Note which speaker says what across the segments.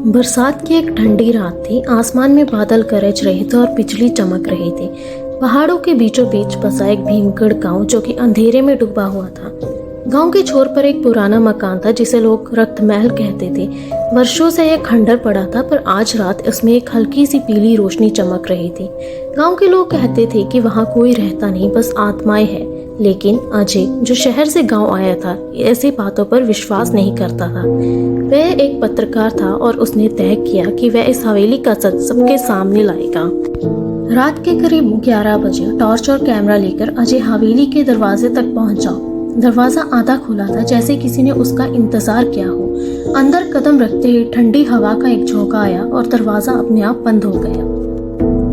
Speaker 1: बरसात की एक ठंडी रात थी। आसमान में बादल गरज रहे थे और बिजली चमक रही थी। पहाड़ों के बीचों बीच बसा एक भीमगढ़ गांव जो कि अंधेरे में डूबा हुआ था। गांव के छोर पर एक पुराना मकान था जिसे लोग रक्तमहल कहते थे। वर्षों से यह खंडर पड़ा था, पर आज रात इसमें एक हल्की सी पीली रोशनी चमक रही थी। गांव के लोग कहते थे कि वहां कोई रहता नहीं, बस आत्माएं हैं। लेकिन अजय, जो शहर से गांव आया था, ऐसी बातों पर विश्वास नहीं करता था। वह एक पत्रकार था और उसने तय किया कि वह इस हवेली का सच सबके सामने लाएगा। रात के करीब 11 बजे टॉर्च और कैमरा लेकर अजय हवेली के दरवाजे तक पहुंचा। दरवाजा आधा खुला था, जैसे किसी ने उसका इंतजार किया हो। अंदर कदम रखते ही ठंडी हवा का एक झोंका आया और दरवाजा अपने आप बंद हो गया।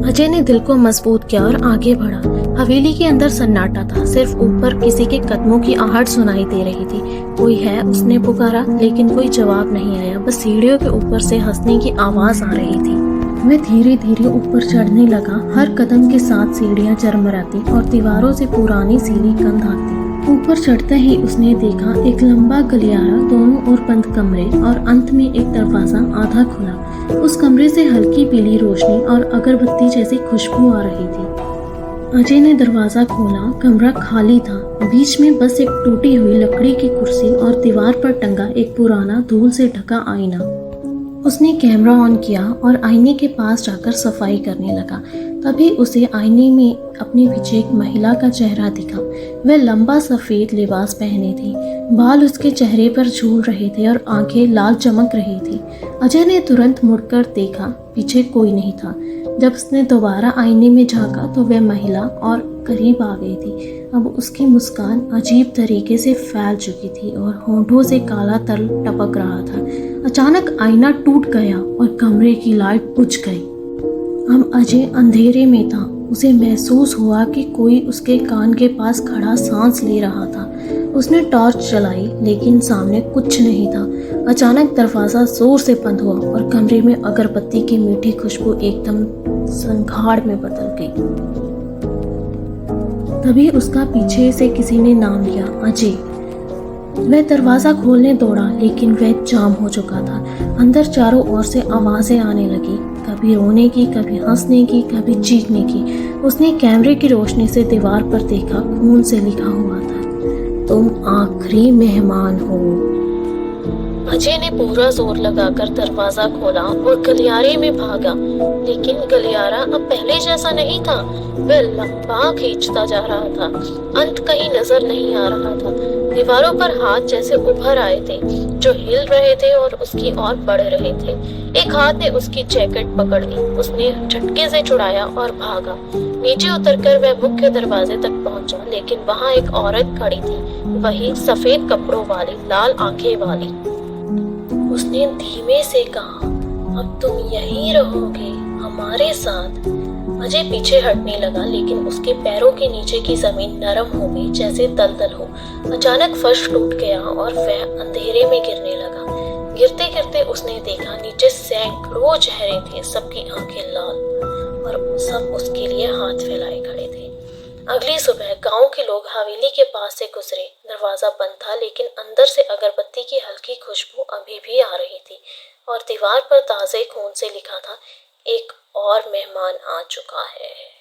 Speaker 1: अजय ने दिल को मजबूत किया और आगे बढ़ा। हवेली के अंदर सन्नाटा था, सिर्फ ऊपर किसी के कदमों की आहट सुनाई दे रही थी। कोई है, उसने पुकारा, लेकिन कोई जवाब नहीं आया। बस सीढ़ियों के ऊपर से हंसने की आवाज आ रही थी। वह धीरे धीरे ऊपर चढ़ने लगा। हर कदम के साथ सीढ़ियां चरमराती और दीवारों से पुरानी सीली गंध आती। ऊपर चढ़ते ही उसने देखा एक लंबा गलियारा, दोनों ओर बंद कमरे और अंत में एक दरवाजा आधा खुला। उस कमरे से हल्की पीली रोशनी और अगरबत्ती जैसी खुशबू आ रही थी। अजय ने दरवाजा खोला। कमरा खाली था। बीच में बस एक टूटी हुई लकड़ी की कुर्सी और दीवार पर टंगा एक पुराना धूल से ढका आईना। उसने कैमरा ऑन किया और आईने के पास जाकर सफाई करने लगा। तभी उसे आईने में अपने पीछे एक महिला का चेहरा दिखा। वह लंबा सफेद लिबास पहने थी, बाल उसके चेहरे पर झूल रहे थे और आंखें लाल चमक रही थी। अजय ने तुरंत मुड़कर देखा, पीछे कोई नहीं था। जब उसने दोबारा आईने में झांका तो वह महिला और करीब आ गई थी। अब उसकी मुस्कान अजीब तरीके से फैल चुकी थी और होंठों से काला तल टपक रहा था। अचानक आईना टूट गया और कमरे की लाइट बुझ गई। अब अजय अंधेरे में था। उसे महसूस हुआ कि कोई उसके कान के पास खड़ा सांस ले रहा था। उसने टॉर्च जलाई, लेकिन सामने कुछ नहीं था। अचानक दरवाजा जोर से बंद हुआ और कमरे में अगरबत्ती की मीठी खुशबू एकदम संघाड़ में बदल गई। तभी उसका पीछे से किसी ने नाम लिया, अजय। वह दरवाजा खोलने दौड़ा, लेकिन वह जाम हो चुका था। अंदर चारों ओर से आवाजें आने लगी, कभी रोने की, कभी हंसने की, कभी चीखने की। उसने कैमरे की रोशनी से दीवार पर देखा, खून से लिखा हुआ था, तुम आखिरी मेहमान हो। अजय ने पूरा जोर लगाकर दरवाजा खोला और गलियारे में भागा, लेकिन गलियारा अब पहले जैसा नहीं था। वह लंबा खींचता जा रहा था, अंत कहीं नजर नहीं आ रहा था। दीवारों पर हाथ जैसे उभर आए थे, जो हिल रहे थे और उसकी ओर बढ़ रहे थे। एक हाथ ने उसकी जैकेट पकड़ ली। उसने झटके से छुड़ाया और भागा। नीचे उतरकर वह मुख्य दरवाजे तक पहुंचा, लेकिन वहां एक औरत खड़ी थी, वही सफेद कपड़ों वाली, लाल आंखें वाली। उसने धीमे से कहा, अब तुम यहीं रहोगे हमारे साथ। अजय पीछे हटने लगा, लेकिन उसके पैरों के नीचे की जमीन नरम हो गई, जैसे दलदल हो। अचानक फर्श टूट गया और वह अंधेरे में गिरने लगा। गिरते गिरते उसने देखा नीचे सैकड़ों चेहरे थे, सबकी आंखें लाल, और सब उसके लिए हाथ फैलाए खड़े थे। अगली सुबह गांव के लोग हवेली के पास से गुजरे। दरवाजा बंद था, लेकिन अंदर से अगरबत्ती की हल्की खुशबू अभी भी आ रही थी और दीवार पर ताजे खून से लिखा था, एक और मेहमान आ चुका है।